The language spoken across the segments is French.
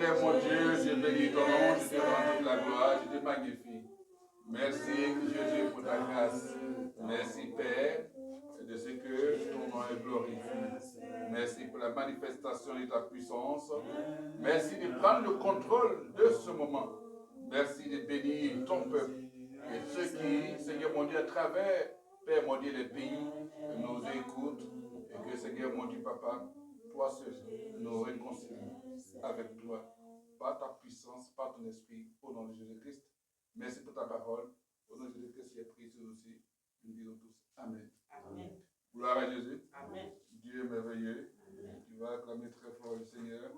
Seigneur mon Dieu, je bénis ton nom, je te rends toute la gloire, je te magnifie. Merci Jésus pour ta grâce. Merci Père de ce que ton nom est glorifié. Merci pour la manifestation de ta puissance. Merci de prendre le contrôle de ce moment. Merci de bénir ton peuple et ceux qui, Seigneur mon Dieu, à travers, Père mon Dieu, les pays, nous écoutent et que, Seigneur mon Dieu, Papa, toi seul, nous réconcilions avec toi par ta puissance, par ton esprit, au nom de Jésus-Christ. Merci pour ta parole. Au nom de Jésus-Christ, qui est pris sur nous aussi. Nous disons tous Amen. Amen. Gloire à Jésus. Amen. Dieu est merveilleux. Amen. Tu vas acclamer très fort le Seigneur.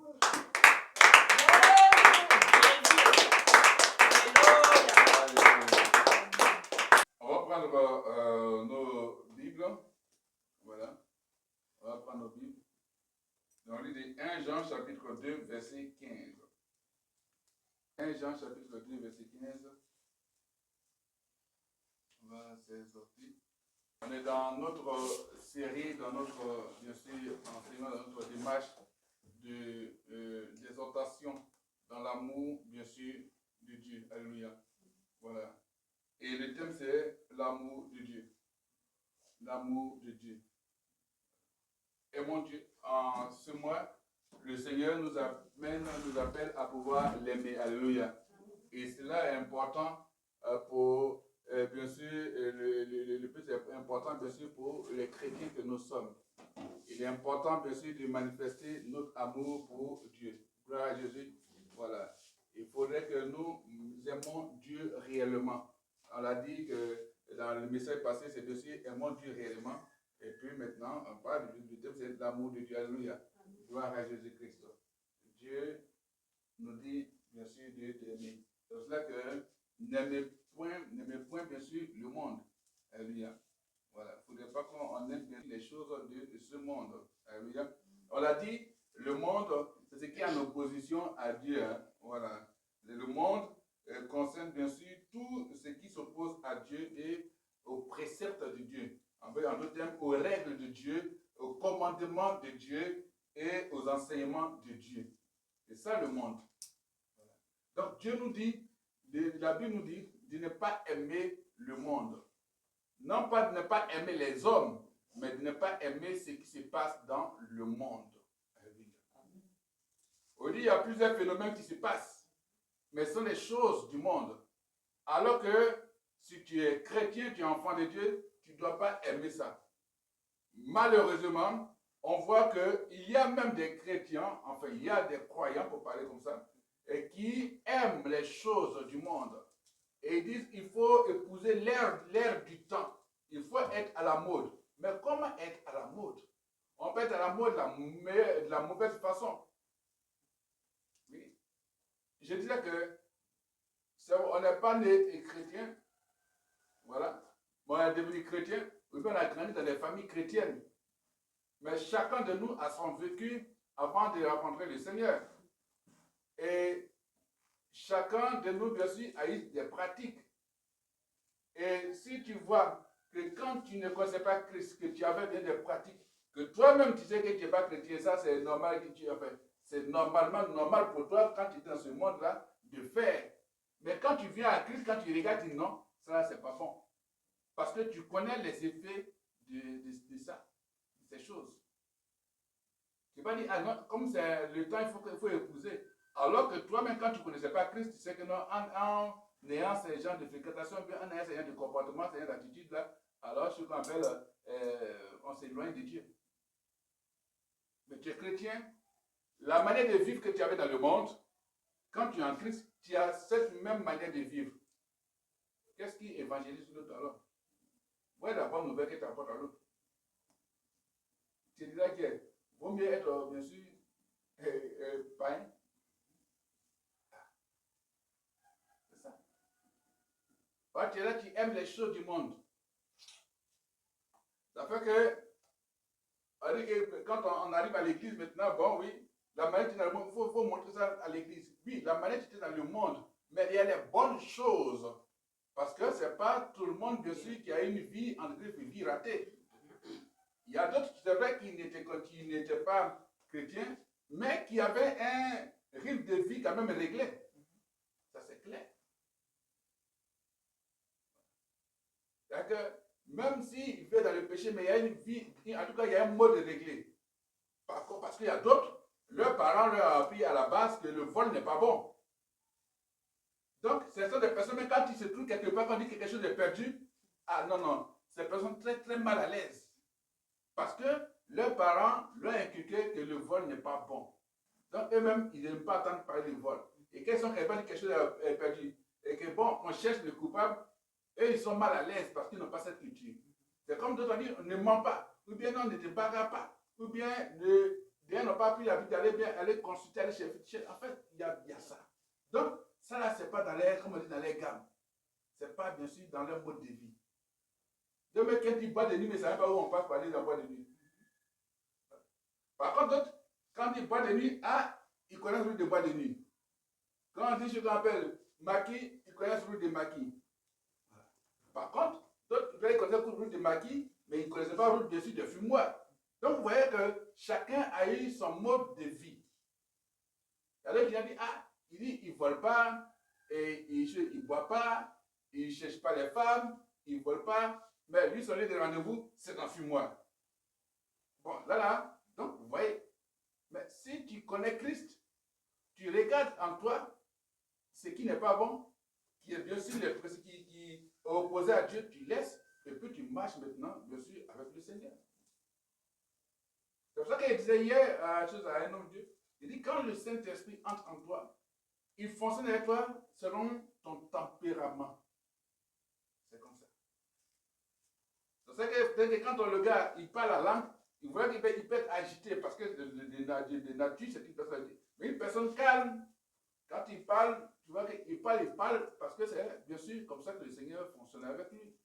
On va prendre nos Bibles. Voilà. On va prendre nos Bibles. On lit de 1 Jean chapitre 2, verset 15. 1 Jean chapitre 2, verset 15. On va sortir. On est dans notre série, dans notre, bien sûr, enseignement, dans notre démarche d'exhortation dans l'amour, bien sûr, de Dieu. Alléluia. Voilà. Et le thème, c'est l'amour de Dieu. L'amour de Dieu. Et mon Dieu, en ce mois, le Seigneur nous appelle à pouvoir l'aimer. Alléluia. Et cela est important pour, bien sûr, le plus important, bien sûr, pour les chrétiens que nous sommes. Il est important, bien sûr, de manifester notre amour pour Dieu. Gloire à Jésus. Voilà. Il faudrait que nous aimons Dieu réellement. On l'a dit que dans le message passé, c'est aussi aimons Dieu réellement. Et puis maintenant, on parle du thème, c'est l'amour de Dieu. Alléluia. Gloire à Jésus-Christ. Dieu nous dit, bien sûr, Dieu t'aimer. C'est pour cela que n'aimez point, bien sûr, le monde. Alléluia. Voilà. Il ne faudrait pas qu'on aime bien les choses de ce monde. Alléluia. On l'a dit, le monde, c'est ce qui est en opposition à Dieu. Hein. Voilà. Le monde concerne, bien sûr, tout ce qui s'oppose à Dieu et aux préceptes de Dieu. En d'autres termes, aux règles de Dieu, aux commandements de Dieu et aux enseignements de Dieu. C'est ça le monde. Voilà. Donc Dieu nous dit, la Bible nous dit de ne pas aimer le monde. Non pas de ne pas aimer les hommes, mais de ne pas aimer ce qui se passe dans le monde. Aujourd'hui, il y a plusieurs phénomènes qui se passent, mais ce sont les choses du monde. Alors que si tu es chrétien, tu es enfant de Dieu, tu ne dois pas aimer ça. Malheureusement, on voit qu'il y a même des chrétiens, enfin il y a des croyants, pour parler comme ça, et qui aiment les choses du monde. Et ils disent qu'il faut épouser l'ère du temps. Il faut être à la mode. Mais comment être à la mode? On peut être à la mode de la mauvaise façon. Oui. Je disais que on n'est pas né chrétien. Voilà. On est devenu chrétien. On a grandi dans des familles chrétiennes. Mais chacun de nous a son vécu avant de rencontrer le Seigneur. Et chacun de nous, bien sûr, a eu des pratiques. Et si tu vois que quand tu ne connaissais pas Christ, que tu avais bien des pratiques, que toi-même tu sais que tu n'es pas chrétien, ça c'est normal que tu as fait. C'est normalement normal pour toi, quand tu es dans ce monde-là, de faire. Mais quand tu viens à Christ, quand tu regardes, tu dis non, ça c'est pas bon. Parce que tu connais les effets de ça, de ces choses. Tu ne peux pas dire, ah non, comme c'est le temps, il faut épouser. Alors que toi-même, quand tu ne connaissais pas Christ, tu sais que non, en ayant ces genres de fréquentation, en ayant ces genres de comportement, ces genres d'attitude-là, alors ce qu'on appelle, on s'éloigne de Dieu. Mais tu es chrétien, la manière de vivre que tu avais dans le monde, quand tu es en Christ, tu as cette même manière de vivre. Qu'est-ce qui évangélise l'autre alors? Ouais, la bonne nouvelle que tu apportes à l'autre. Tu dirais qu'il vaut mieux être, bien sûr, païen. C'est ça. Parce que là, tu aimes les choses du monde. Ça fait que quand on arrive à l'église maintenant, bon oui, la manière tu es dans le monde, il faut montrer ça à l'église. Oui, la manière tu es dans le monde, mais il y a les bonnes choses. Parce que ce n'est pas tout le monde, bien sûr, qui a une vie, une vie ratée. Il y a d'autres, c'est vrai, qui n'étaient pas chrétiens, mais qui avaient un rythme de vie vie quand même réglée. Ça, c'est clair. C'est-à-dire que même s'il vit dans le péché, mais il y a une vie, en tout cas, il y a un mode réglé. Par contre, parce qu'il y a d'autres, leurs parents leur ont appris à la base que le vol n'est pas bon. Donc, ce sont des personnes, même quand ils se trouvent quelque part, quand on dit que quelque chose est perdu, ah non, non, ces personnes sont très, très mal à l'aise. Parce que leurs parents leur ont inculqué que le vol n'est pas bon. Donc, eux-mêmes, ils n'aiment pas entendre parler du vol. Et quand ils sont capables de quelque chose est perdu, et que bon, on cherche le coupable, eux, ils sont mal à l'aise parce qu'ils n'ont pas cette culture. C'est comme d'autres ont dit, on ne ment pas, ou bien on ne te bagarre pas, ou bien les n'ont pas pris l'habitude d'aller bien aller consulter, aller chez. En fait, il y a ça. Donc, ça là, c'est pas dans les, comme on dit, dans les gammes. C'est pas bien sûr dans leur mode de vie. Demain, quand ils boivent de nuit, mais ça ne savent pas où on passe pour aller dans le bois de nuit. Par contre, d'autres, quand ils boivent de nuit, ah, ils connaissent le route de bois de nuit. Quand on dit ce qu'on appelle maquis, ils connaissent le route de maquis. Par contre, d'autres, ils connaissent le route de maquis, mais ils ne connaissent pas le route dessus de fumoir. Donc, vous voyez que chacun a eu son mode de vie. Alors, il a dit, ah, il ne vole pas, et il ne boit pas, il ne cherche pas les femmes, il ne vole pas, mais lui, son lieu de rendez-vous, c'est dans fumoir. Bon, là, donc, vous voyez, mais si tu connais Christ, tu regardes en toi ce qui n'est pas bon, qui est bien sûr qui est opposé à Dieu, tu laisses, et puis tu marches maintenant, bien sûr, avec le Seigneur. C'est pour ça qu'il disait hier à un homme de Dieu, il dit, quand le Saint-Esprit entre en toi, il fonctionne avec toi selon ton tempérament. C'est comme ça. C'est ça que quand le gars, il parle la langue, il voit qu'il peut être agité parce que de nature, c'est une personne agitée. Mais une personne calme, quand il parle, tu vois qu'il parle parce que c'est bien sûr comme ça que le Seigneur fonctionne avec lui.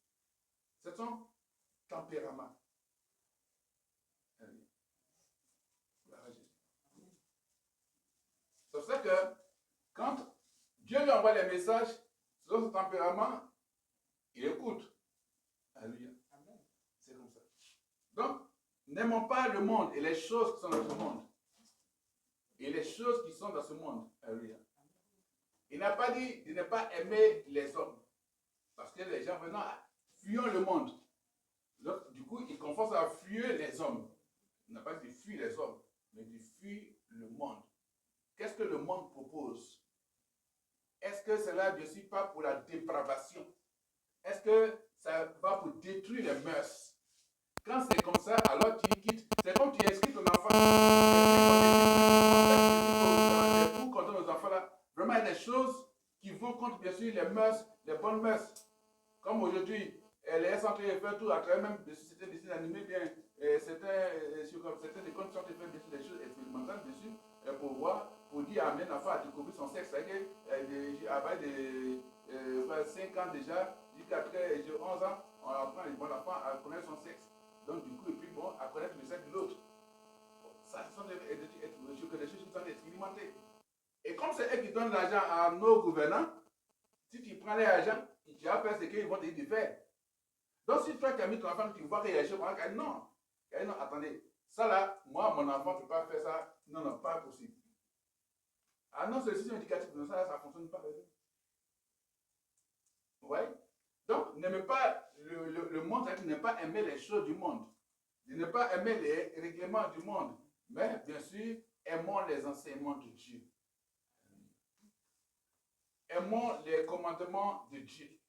C'est son tempérament. C'est pour ça que quand Dieu lui envoie les messages, selon son tempérament, il écoute. Alléluia. C'est comme ça. Donc, n'aimons pas le monde et les choses qui sont dans ce monde. Et les choses qui sont dans ce monde. Alléluia. Il n'a pas dit de ne pas aimer les hommes. Parce que les gens maintenant, fuyons le monde. Donc, du coup, ils confondent à fuir les hommes. Il n'a pas dit de fuir les hommes, mais de fuir le monde. Qu'est-ce que le monde propose? Est-ce que cela ne suit pas pour la dépravation? Est-ce que ça va pour détruire les mœurs? Quand c'est comme ça, alors tu quittes. C'est comme tu inscris ton enfant. Pour contre nos enfants là, vraiment il y a des choses qui vont contre bien sûr les mœurs, les bonnes mœurs. Comme aujourd'hui, les sont en train de faire tout à travers même certains dessins animés, bien certains écoles sont en train de faire des choses expérimentales, bien sûr, pour voir, pour dire à un enfant à découvrir son sexe. C'est-à-dire qu'à de 5 ans déjà, jusqu'à 11 ans, on apprend l'enfant à connaître son sexe. Donc, du coup, et puis bon, à connaître le sexe de l'autre. Bon, ça, ce sont des choses qui sont expérimentées. Et comme c'est eux qui donnent l'argent à nos gouvernants, si tu prends l'argent, tu vas faire ce qu'ils vont te dire de faire. Donc, si toi, tu as mis ton enfant, tu vois qu'il y a des choses, on va dire non. Non, attendez, ça là, moi, mon enfant ne peut pas faire ça. Non, non, pas possible. Ah non, c'est le système éducatif, non, ça ne fonctionne pas. Vous voyez? Donc, n'aimez pas le monde, c'est-à-dire ne pas aimer les choses du monde. De ne pas aimer les règlements du monde. Mais, bien sûr, aimons les enseignements de Dieu. Aimons les commandements de Dieu.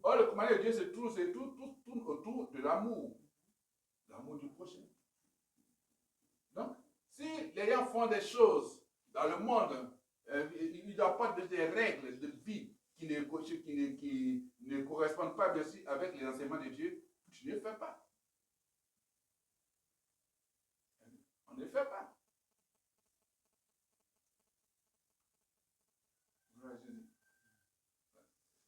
Or, le commandement de Dieu, c'est tout tourne autour de l'amour. L'amour du prochain. Donc, si les gens font des choses dans le monde, il n'y a pas des règles de vie qui ne correspondent pas bien sûr avec les enseignements de Dieu, tu ne le fais pas. On ne le fait pas.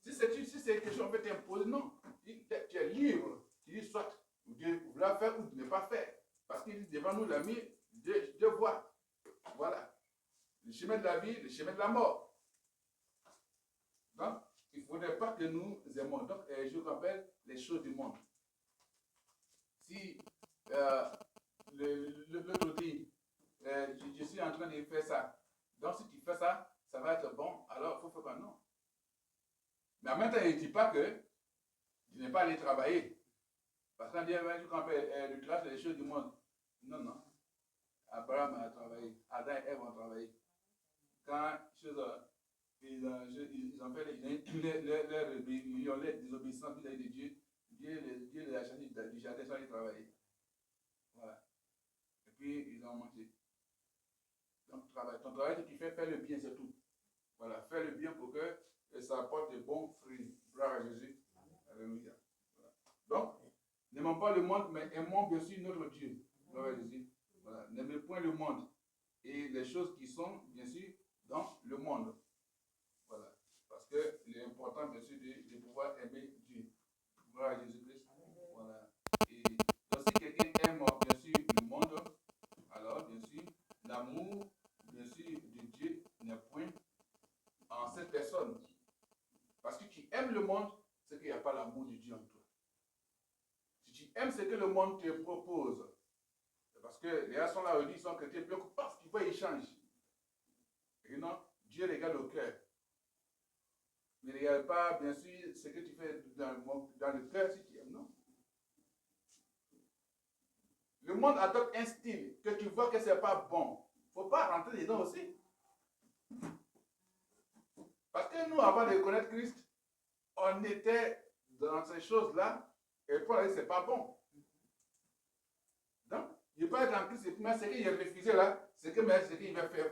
Si c'est quelque chose qu'on peut t'imposer, non. Tu es libre. Tu dis soit Dieu voulait faire ou ne pas faire. Parce qu'il dit devant nous l'ami, Dieu voit. Voilà. Le chemin de la vie, le chemin de la mort. Donc, il ne faudrait pas que nous aimons. Donc, je rappelle les choses du monde. Si l'autre dit, il fait ça. Donc, si tu fais ça, ça va être bon. Alors, il faut faire quoi? Non. Mais en même temps, il ne dit pas que tu n'es pas allé travailler. Parce qu'on dit, tu compares le travail, c'est les choses du monde. Non, non. Abraham a travaillé. Adam et Ève ont travaillé. Quand ils ont fait leur rébellion, leur désobéissance vis-à-vis de Dieu, Dieu les a chassés du jardin sans y travailler. Voilà. Et puis, ils ont mangé. Donc, ton travail que tu fais, fais le bien, c'est tout. Voilà, fais le bien pour que ça apporte de bons fruits. Gloire à Jésus. Alléluia. Voilà. Donc, n'aimons pas le monde, mais aimons bien sûr notre Dieu. Gloire à Jésus. Voilà. N'aimez point le monde et les choses qui sont, bien sûr, dans le monde. Voilà. Parce que l'important, bien sûr, de pouvoir aimer Dieu. Gloire à Jésus-Christ. Voilà. Et donc, si quelqu'un aime, bien sûr, le monde, alors, bien sûr, l'amour, bien sûr, de Dieu n'est point en cette personne. Parce que tu aimes le monde, c'est qu'il n'y a pas l'amour de Dieu en toi. Si tu aimes ce que le monde te propose, c'est parce que les gens sont là, ils sont chrétiens, puis paf, tu vois, ils changent. Et non, Dieu regarde au cœur. Mais il ne regarde pas, bien sûr, ce que tu fais dans le cœur si tu aimes, non. Le monde adopte un style que tu vois que ce n'est pas bon. Il ne faut pas rentrer dedans aussi. Parce que nous, avant de connaître Christ, on était dans ces choses-là, et puis on a dit que ce n'est pas bon. Donc, il ne peut pas être en Christ, mais ce qu'il a refusé là, c'est qu'il va faire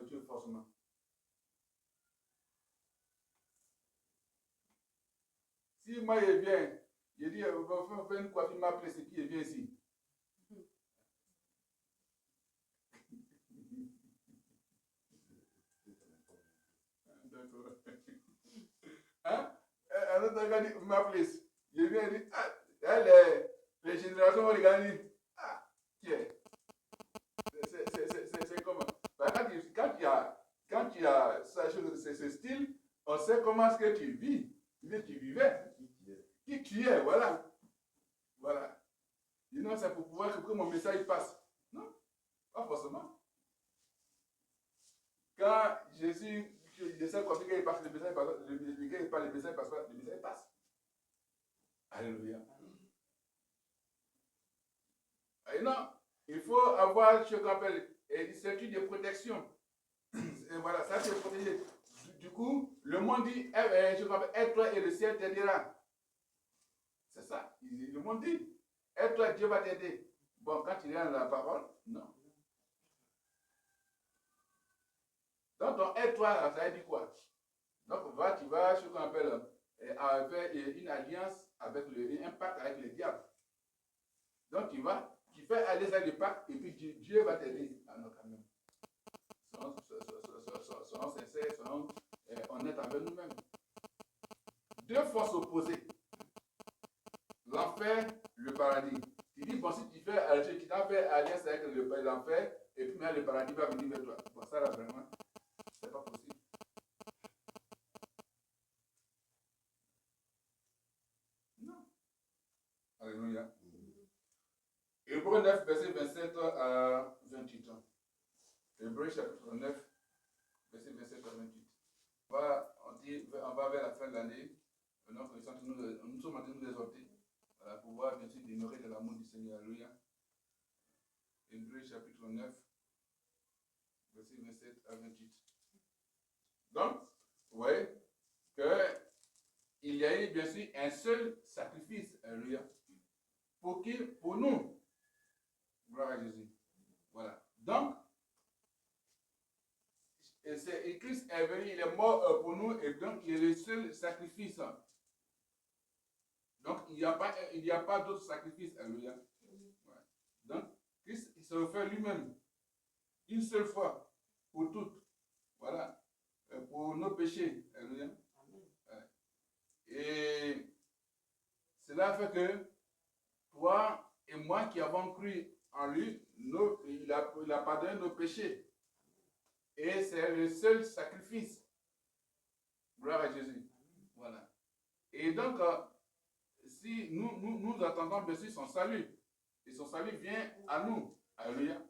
Dieu forcément. Si moi je viens, je dis, on fait une coiffure, m'appeler ce qui vient ici. D'accord. Hein? Un autre gars dit, m'appeler. Je viens et dis, ah, les générations vont regarder, ah, qui est? C'est comment? Quand tu as ce style, on sait comment est-ce que tu vis. Tu vivais. Qui tu es, voilà. Voilà. Sinon, c'est pour pouvoir que mon message passe. Non, pas forcément. Quand Jésus, je sais quoi, il passe le message, le message passe. Alléluia. Et non, il faut avoir ce qu'on appelle une statut de protection. Et voilà, ça c'est protégé. Du coup, le monde dit, aide-toi et le ciel t'aidera. C'est ça. Le monde dit, aide-toi, Dieu va t'aider. Bon, quand tu lis la parole, non. Donc, ton aide-toi, ça veut dire quoi? Donc, tu vas, ce qu'on appelle, avec une alliance, un pacte avec le diable. Donc, tu fais alliance avec le pacte, et puis Dieu va t'aider. Ah non, quand même. Soyons sincères, soyons honnêtes avec nous-mêmes. Deux forces opposées. L'enfer, le paradis. Tu dis, bon, si tu t'en fais alliance avec l'enfer, et puis même le paradis va venir vers toi. Bon, ça là, vraiment, c'est pas possible. Non. Alléluia. Hébreux 9, verset 27 à 28. Hébreux chapitre 9, verset 27 à 28. On va vers la fin de l'année. Maintenant, nous sommes en train de nous exhorter pour pouvoir bien sûr demeurer de l'amour du Seigneur. Alléluia. Hébreux chapitre 9, verset 27 à 28. Donc, vous voyez qu'il y a eu bien sûr un seul sacrifice. Alléluia. Pour nous. Gloire à Jésus. Voilà. Donc, et Christ est venu, il est mort pour nous, et donc il est le seul sacrifice. Donc, il n'y a pas d'autre sacrifice. Alléluia. Ouais. Donc, Christ, il se refait lui-même, une seule fois, pour toutes. Voilà. Pour nos péchés. Alléluia. Ouais. Et cela fait que toi et moi qui avons cru en lui, il a pardonné nos péchés. Et c'est le seul sacrifice. Gloire à Jésus. Voilà. Et donc, si nous attendons bien sûr son salut, et son salut vient à nous. Alléluia.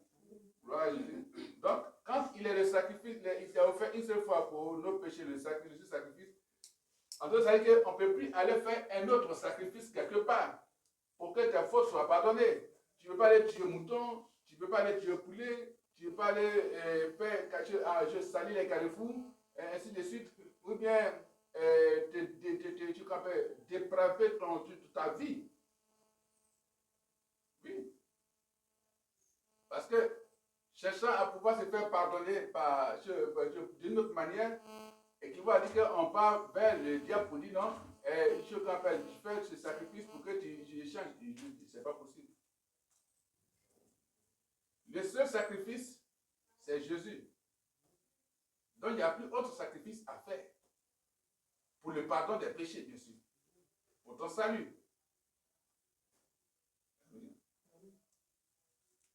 Gloire à Jésus. Donc, quand sacrifice, il a offert une seule fois pour nos péchés, le sacrifice. En tout cas, ça veut dire qu'on ne peut plus aller faire un autre sacrifice quelque part pour que ta faute soit pardonnée. Tu ne peux pas aller tuer mouton, tu ne peux pas aller tuer poulet, tu ne peux pas aller faire cacher, je salis les carrefours, ainsi de suite, ou bien tu peux dépraver ta vie. Oui. Parce que cherchant à pouvoir se faire pardonner d'une autre manière, et qui va dire qu'on part vers le diable pour dire non, je te rappelle, tu fais ce sacrifice pour que tu échanges. C'est pas possible. Le seul sacrifice, c'est Jésus. Donc il n'y a plus autre sacrifice à faire. Pour le pardon des péchés, bien sûr. Pour ton salut.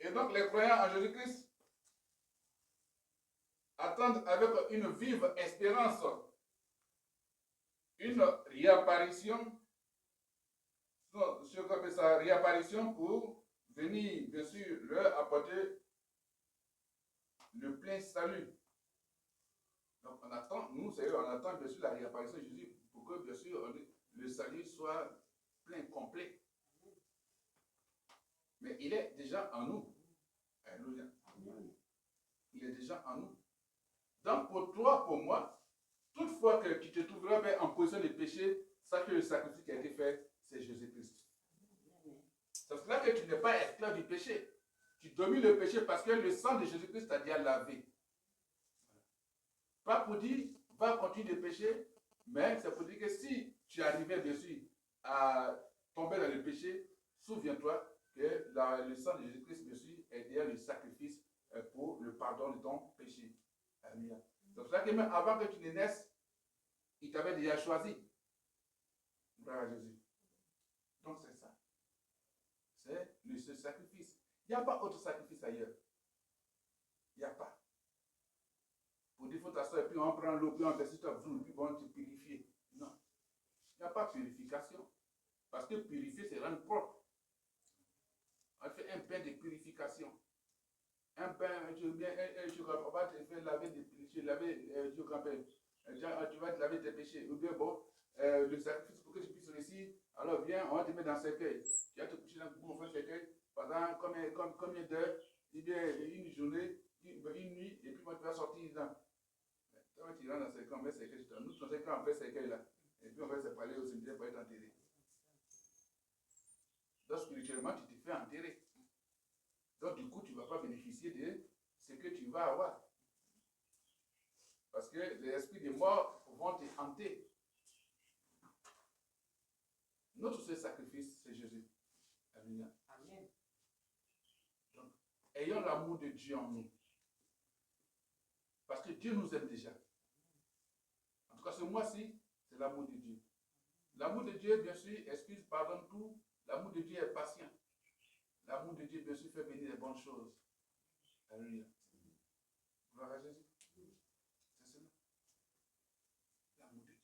Et donc les croyants en Jésus-Christ attendent avec une vive espérance une réapparition, ce qu'on appelle ça, réapparition pour venir, bien sûr, leur apporter le plein salut. Donc on attend, nous, c'est on attend bien sûr la réapparition de Jésus pour que, bien sûr, le salut soit plein, complet. Mais il est déjà en nous. Alléluia. Il est déjà en nous. Donc pour toi, pour moi, toutefois que tu te trouveras en position de péché, sache que le sacrifice qui a été fait, c'est Jésus-Christ. C'est cela que tu n'es pas esclave du péché. Tu domines le péché parce que le sang de Jésus-Christ t'a déjà lavé. Pas pour dire, va continuer de pécher, mais c'est pour dire que si tu arrivais, bien sûr, à tomber dans le péché, souviens-toi que le sang de Jésus-Christ, bien sûr, est déjà le sacrifice pour le pardon de ton péché. Amen. C'est pour ça que même avant que tu ne naisses, il t'avait déjà choisi. Gloire à Jésus. Donc c'est ça. C'est ce sacrifice. Il n'y a pas autre sacrifice ailleurs. Il n'y a pas. Pour dire, il faut t'asseoir et puis on prend l'eau, puis on verse sur vous, puis on te purifier. Non. Il n'y a pas de purification. Parce que purifier, c'est rendre propre. On fait un bain de purification. Un bain, on va te faire laver des péchés, tu vas te laver tes péchés. Ou bien, bon, le sacrifice pour que tu puisses réussir, alors viens, on va te mettre dans un cercueil. Tu vas te coucher dans un cercueil pendant combien d'heures? Eh bien, une journée, une nuit, et puis moi, tu vas sortir dedans. Quand tu rentres dans ce cercueil, on met ce cercueil, nous, dans ce cercueil, on fait ce cercueil là. Et puis on va se parler au cimetière pour être enterré. Donc, spirituellement, tu te fais enterrer. Donc, du coup, tu ne vas pas bénéficier de ce que tu vas avoir. Parce que les esprits des morts vont te hanter. Notre seul sacrifice, c'est Jésus. Amen. Donc, ayons l'amour de Dieu en nous. Parce que Dieu nous aime déjà. En tout cas, ce mois-ci, c'est l'amour de Dieu. L'amour de Dieu, bien sûr, excuse, pardonne tout. L'amour de Dieu est patient. L'amour de Dieu, bien sûr, fait venir les bonnes choses. Alléluia. Gloire à Jésus. C'est cela. L'amour de Dieu.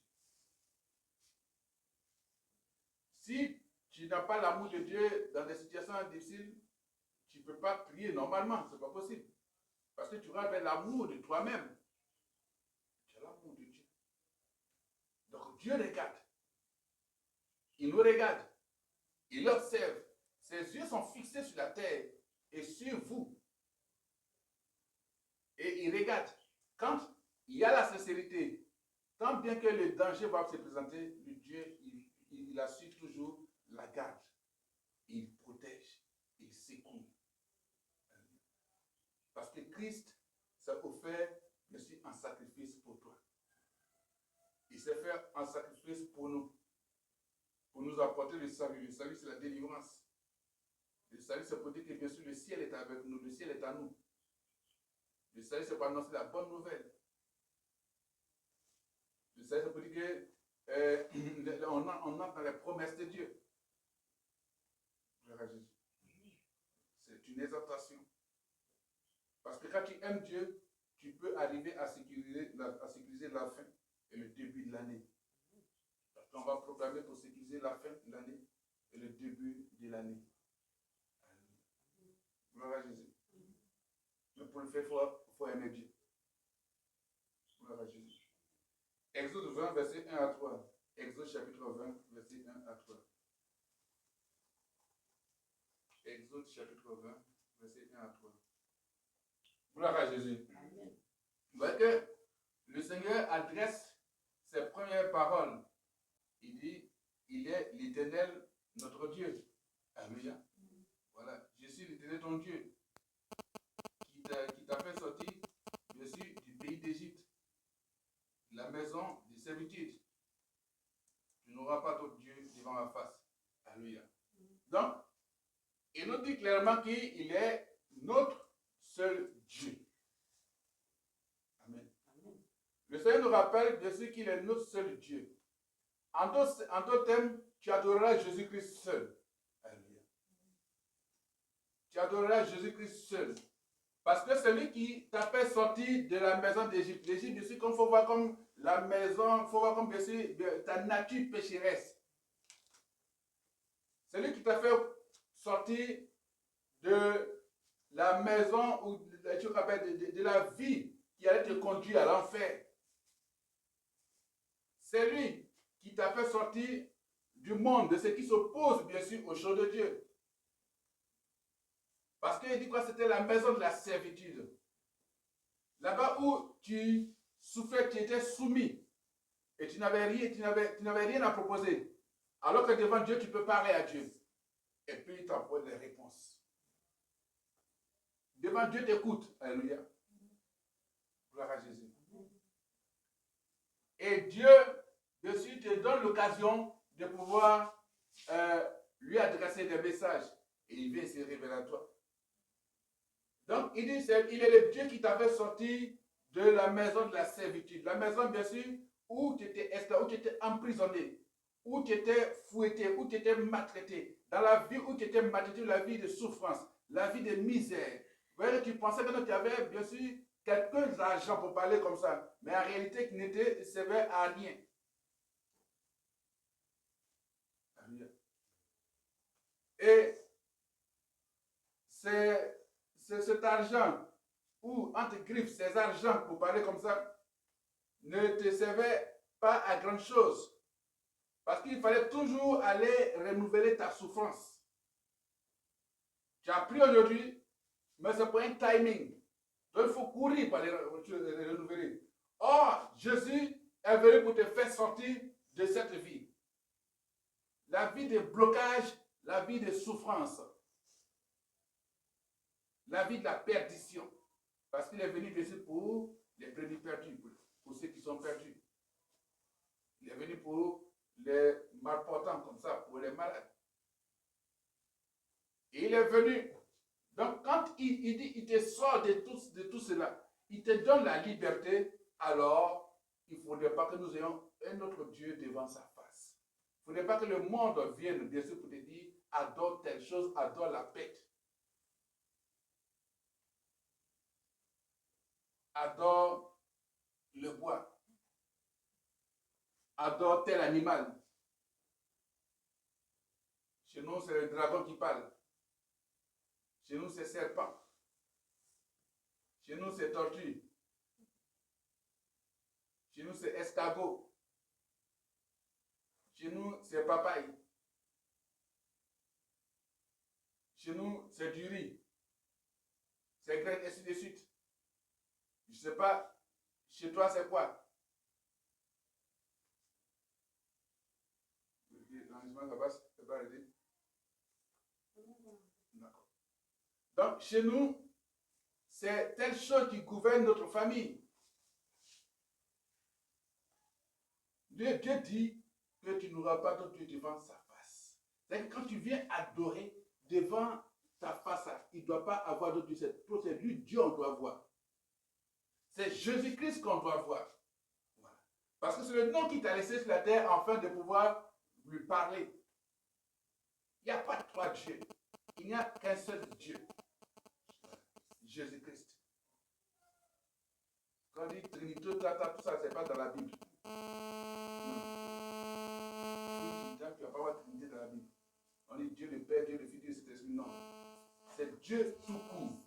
Si tu n'as pas l'amour de Dieu dans des situations difficiles, tu ne peux pas prier normalement. Ce n'est pas possible. Parce que tu rentres vers l'amour de toi-même. Tu as l'amour de Dieu. Donc Dieu regarde. Il nous regarde. Il observe. Ses yeux sont fixés sur la terre et sur vous. Et il regarde. Quand il y a la sincérité, tant bien que le danger va se présenter, le Dieu, il assure toujours la garde. Il protège. Il secoue. Parce que Christ s'est offert, bien sûr, un sacrifice pour toi. Il s'est fait un sacrifice pour nous apporter le salut. Le salut, c'est la délivrance. Le salut, c'est pour dire que, bien sûr, le ciel est avec nous, le ciel est à nous. Le salut, c'est pour annoncer la bonne nouvelle. Le salut, c'est pour dire qu'on entre dans les promesses de Dieu. C'est une exaltation. Parce que quand tu aimes Dieu, tu peux arriver à sécuriser la fin et le début de l'année. Parce qu'on va proclamer pour sécuriser la fin de l'année et le début de l'année. Gloire à Jésus. Mais pour le faire, il faut aimer Dieu. à Jésus. Exode 20, verset 1 à 3. Exode chapitre 20, verset 1 à 3. Exode chapitre 20, verset 1 à 3. Gloire à Jésus. Amen. Vous voyez que le Seigneur adresse ses premières paroles. Il dit, il est l'Éternel, notre Dieu. Alléluia. Voilà, je suis l'Éternel, ton Dieu, qui t'a fait sortir, je suis du pays d'Égypte, la maison de servitude. Tu n'auras pas d'autre Dieu devant ma face. Alléluia. Donc, il nous dit clairement qu'il est notre seul Dieu. Amen. Le Seigneur nous rappelle de ce qu'il est notre seul Dieu. En d'autres termes, tu adoreras Jésus-Christ seul. Alléluia. Tu adoreras Jésus-Christ seul. Parce que celui qui t'a fait sortir de la maison d'Égypte, l'Égypte, il faut voir comme la maison, il faut voir comme ta nature pécheresse. Celui qui t'a fait sortir de la maison ou de la vie qui allait te conduire à l'enfer. C'est lui qui t'a fait sortir du monde, de ce qui s'oppose bien sûr aux choses de Dieu. Parce qu'il dit quoi? C'était la maison de la servitude. Là-bas où tu souffrais, tu étais soumis. Et tu n'avais rien à proposer. Alors que devant Dieu, tu peux parler à Dieu. Et puis il t'envoie des réponses. Devant Dieu t'écoute. Alléluia. Gloire à Jésus. Et Dieu, dessus, te donne l'occasion de pouvoir lui adresser des messages. Et il vient se révéler à toi. Donc, il dit, il est le Dieu qui t'avait sorti de la maison de la servitude. La maison, bien sûr, où tu étais esclave, où tu étais emprisonné, où tu étais fouetté, où tu étais maltraité. Dans la vie où tu étais maltraité, la vie de souffrance, la vie de misère. Vous voyez, tu pensais que tu avais, bien sûr, quelques argent pour parler comme ça. Mais en réalité, qui n'était servait à rien. Et c'est cet argent, ou entre griffes, ces argents, pour parler comme ça, ne te servait pas à grand chose. Parce qu'il fallait toujours aller renouveler ta souffrance. Tu as pris aujourd'hui, mais c'est pour un timing. Donc il faut courir pour les renouveler. Or, Jésus est venu pour te faire sortir de cette vie. La vie de blocage, la vie de souffrance. La vie de la perdition. Parce qu'il est venu ici pour les brebis perdus, pour ceux qui sont perdus. Il est venu pour les malportants comme ça, pour les malades. Et il est venu. Donc quand il dit, il te sort de tout cela, il te donne la liberté, alors il ne faudrait pas que nous ayons un autre Dieu devant sa face. Il ne faudrait pas que le monde vienne, bien sûr, pour te dire, adore telle chose, adore la bête. Adore le bois. Adore tel animal. Chez nous, c'est le dragon qui parle. Chez nous, c'est serpent. Chez nous, c'est tortue. Chez nous, c'est escargot. Chez nous, c'est papaye. Chez nous, c'est du riz. C'est graine, ainsi de suite. Je ne sais pas, chez toi, c'est quoi? L'enregistrement, ça passe? C'est pas arrêté? D'accord. Donc, chez nous, c'est telle chose qui gouverne notre famille. Dieu dit que tu n'auras pas d'autre Dieu devant sa face. C'est-à-dire que quand tu viens adorer devant ta face, il ne doit pas avoir d'autre Dieu. C'est lui Dieu on doit voir. C'est Jésus-Christ qu'on doit voir. Voilà. Parce que c'est le nom qui t'a laissé sur la terre afin de pouvoir lui parler. Il n'y a pas trois dieux. Il n'y a qu'un seul Dieu. Jésus-Christ. Quand on dit Trinité, tout ça, c'est pas dans la Bible. Non. Tu n'as pas voir Trinité dans la Bible. On dit Dieu le Père, Dieu le Fils, Dieu le Saint-Esprit. Non. C'est Dieu tout court.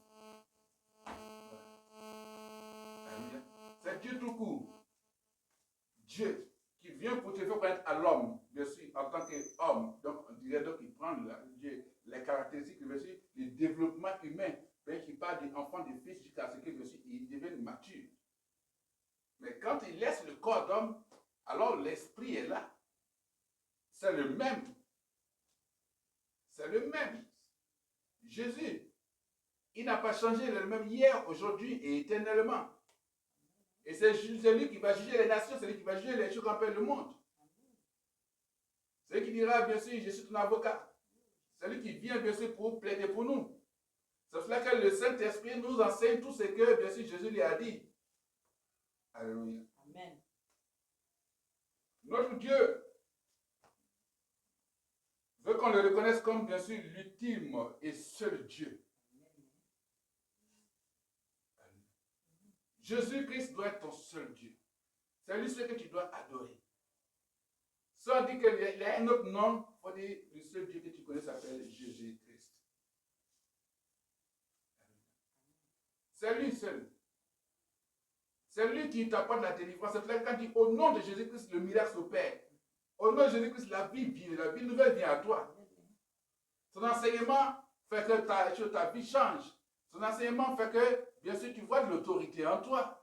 C'est Dieu tout court. d'enfants de fils jusqu'à ce que, bien sûr, ils deviennent matures. Mais quand il laisse le corps d'homme, alors l'esprit est là. C'est le même. C'est le même. Jésus, il n'a pas changé, il est le même hier, aujourd'hui et éternellement. Et c'est lui qui va juger les nations, c'est lui qui va juger les choses qu'on appelle le monde. C'est lui qui dira, bien sûr, je suis ton avocat. C'est lui qui vient, bien sûr, pour plaider pour nous. C'est cela que le Saint-Esprit nous enseigne tout ce que, bien sûr, Jésus lui a dit. Alléluia. Amen. Notre Dieu veut qu'on le reconnaisse comme, bien sûr, l'ultime et seul Dieu. Jésus-Christ doit être ton seul Dieu. C'est lui seul que tu dois adorer. Si on dit qu'il y a un autre nom, il faut dire le seul Dieu que tu connais s'appelle Jésus-Christ. C'est lui seul. C'est lui qui t'apporte la délivrance. C'est là quand il dit au nom de Jésus-Christ, le miracle s'opère. Au nom de Jésus-Christ, la vie vient, la vie nouvelle vient à toi. Son enseignement fait que ta vie change. Son enseignement fait que, bien sûr, tu vois de l'autorité en toi.